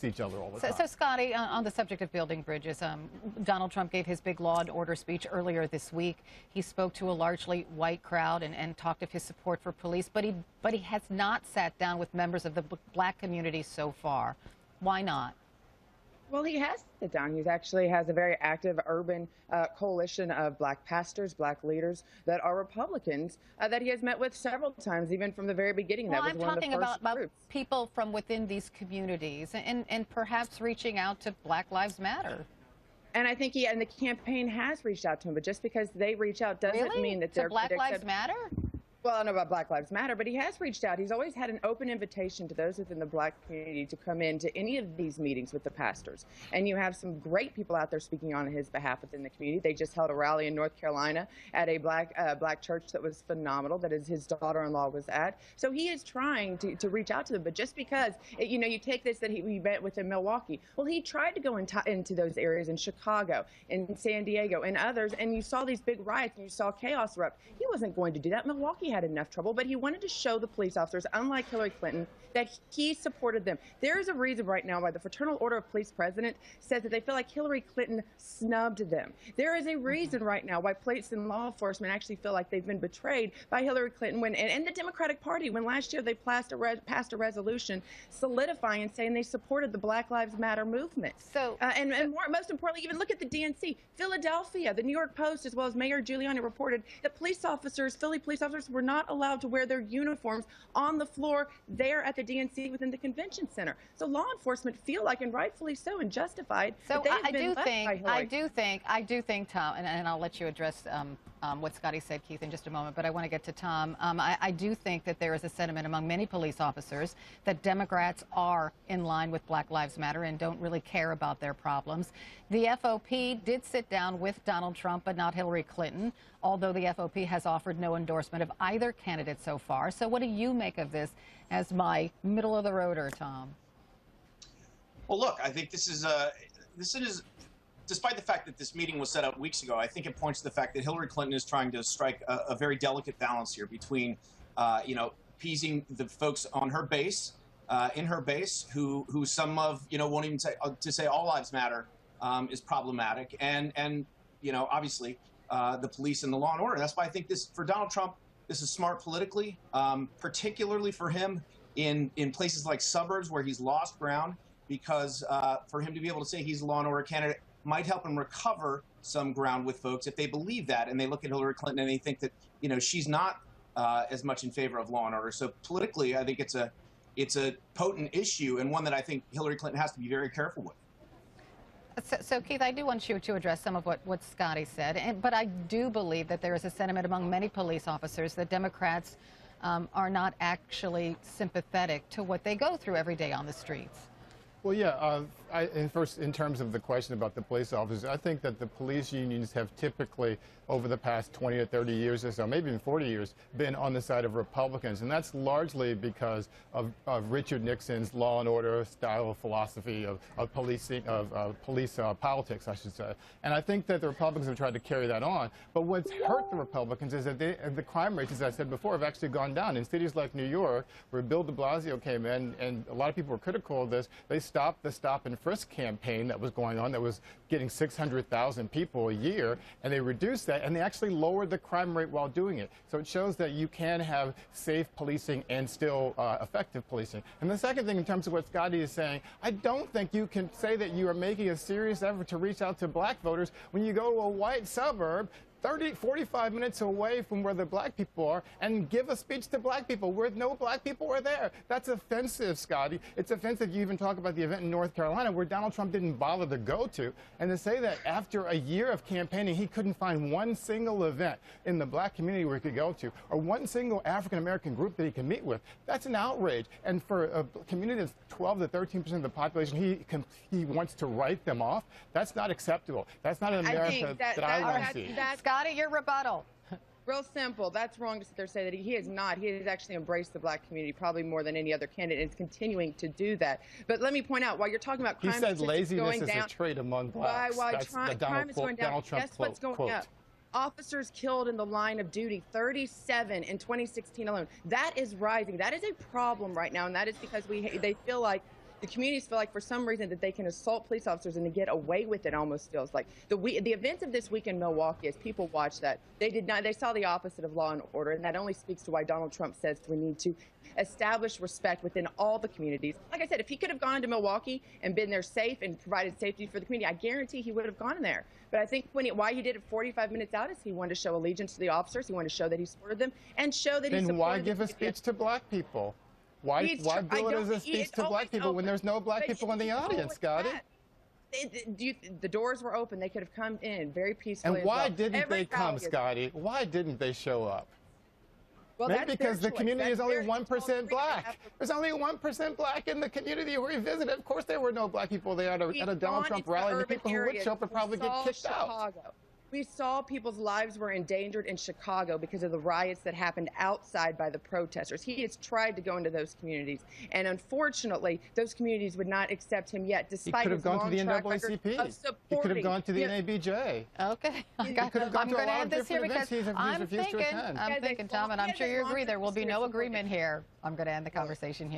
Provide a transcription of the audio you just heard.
each other all the time. So Scottie, on the subject of building bridges, Donald Trump gave his big law and order speech earlier this week. He spoke to a largely white crowd and talked of his support for police, but he has not sat down with members of the black community so far. Why not? Well, he has sit down. He actually has a very active urban coalition of black pastors, black leaders that are Republicans that he has met with several times, even from the very beginning. Well, that was I'm one of the talking first about groups. people from within these communities and perhaps reaching out to Black Lives Matter. And I think and the campaign has reached out to him, but just because they reach out doesn't mean that they're Black Lives Matter? Well, I don't know about Black Lives Matter, but he has reached out. He's always had an open invitation to those within the black community to come into any of these meetings with the pastors. And you have some great people out there speaking on his behalf within the community. They just held a rally in North Carolina at a black church that was phenomenal, that his daughter-in-law was at. So he is trying to reach out to them. But just because, you take this that he met with in Milwaukee. Well, he tried to go into those areas in Chicago, in San Diego, and others, and you saw these big riots and you saw chaos erupt. He wasn't going to do that. Milwaukee had enough trouble, but he wanted to show the police officers, unlike Hillary Clinton, that he supported them. There is a reason right now why the Fraternal Order of Police president says that they feel like Hillary Clinton snubbed them. There is a reason right now why police and law enforcement actually feel like they've been betrayed by Hillary Clinton and the Democratic Party when last year they passed a resolution solidifying and saying they supported the Black Lives Matter movement. Most importantly, even look at the DNC. Philadelphia, the New York Post, as well as Mayor Giuliani reported that Philly police officers were not allowed to wear their uniforms on the floor there at the DNC within the convention center. So law enforcement feel like, and rightfully so, and justified. So I do think, Tom, and I'll let you address what Scottie said, Keith, in just a moment, but I want to get to Tom. I do think that there is a sentiment among many police officers that Democrats are in line with Black Lives Matter and don't really care about their problems. The FOP did sit down with Donald Trump, but not Hillary Clinton, although the FOP has offered no endorsement of either candidate so far. So what do you make of this as my middle-of-the-roader, Tom? Well, look, I think this is despite the fact that this meeting was set up weeks ago, I think it points to the fact that Hillary Clinton is trying to strike a very delicate balance here between, appeasing the folks on her base, in her base, who some of, won't even say, to say all lives matter is problematic. And obviously, the police and the law and order. That's why I think this, for Donald Trump, this is smart politically, particularly for him in places like suburbs where he's lost ground, because for him to be able to say he's a law and order candidate might help him recover some ground with folks if they believe that and they look at Hillary Clinton and they think that she's not as much in favor of law and order. So politically, I think it's a potent issue and one that I think Hillary Clinton has to be very careful with. So Keith, I do want you to address some of what Scottie said, but I do believe that there is a sentiment among many police officers that Democrats are not actually sympathetic to what they go through every day on the streets. Well, yeah, first, in terms of the question about the police officers, I think that the police unions have typically, over the past 20 or 30 years or so, maybe even 40 years, been on the side of Republicans. And that's largely because of Richard Nixon's law and order style of philosophy of policing, police politics, I should say. And I think that the Republicans have tried to carry that on. But what's hurt the Republicans is that the crime rates, as I said before, have actually gone down. In cities like New York, where Bill de Blasio came in, and a lot of people were critical of this, they stopped the stop and frisk campaign that was going on that was getting 600,000 people a year, and they reduced that, and they actually lowered the crime rate while doing it. So it shows that you can have safe policing and still effective policing. And the second thing, in terms of what Scottie is saying, I don't think you can say that you are making a serious effort to reach out to black voters when you go to a white suburb 45 minutes away from where the black people are and give a speech to black people where no black people are there. That's offensive, Scottie. It's offensive you even talk about the event in North Carolina where Donald Trump didn't bother to go to. And to say that after a year of campaigning, he couldn't find one single event in the black community where he could go to, or one single African-American group that he can meet with, that's an outrage. And for a community that's 12 to 13% of the population, he wants to write them off. That's not acceptable. That's not an America that I want to see. Scottie, your rebuttal. Real simple. That's wrong to sit there and say that he is not. He has actually embraced the black community probably more than any other candidate and is continuing to do that. But let me point out, while you're talking about crime, he said laziness is a trait among blacks. Crime is going down. Guess what's going up? Officers killed in the line of duty, 37 in 2016 alone. That is rising. That is a problem right now, and that is because they feel like The communities feel like for some reason that they can assault police officers and they get away with it, almost feels like. The events of this week in Milwaukee, as people watch that, they saw the opposite of law and order, and that only speaks to why Donald Trump says we need to establish respect within all the communities. Like I said, if he could have gone to Milwaukee and been there safe and provided safety for the community, I guarantee he would have gone there. But I think why he did it 45 minutes out is he wanted to show allegiance to the officers, he wanted to show that he supported them, and show that he supported them. Then why give a speech to black people? Why bill it as a speech to black people when there's no black people in the audience, Scottie? The doors were open. They could have come in very peacefully. And why didn't they come, Scottie? Why didn't they show up? Well, maybe because the community is only 1% black. There's only 1% black in the community we visited. Of course, there were no black people there at a Donald Trump rally. And the people who would show up would probably get kicked out. We saw people's lives were endangered in Chicago because of the riots that happened outside by the protesters. He has tried to go into those communities, and unfortunately, those communities would not accept him yet, despite his long track record of supporting. He could have gone to the NABJ. Okay. I'm going to end this here because I'm thinking, Tom, and I'm sure you agree, there will be no agreement here. I'm going to end the conversation here.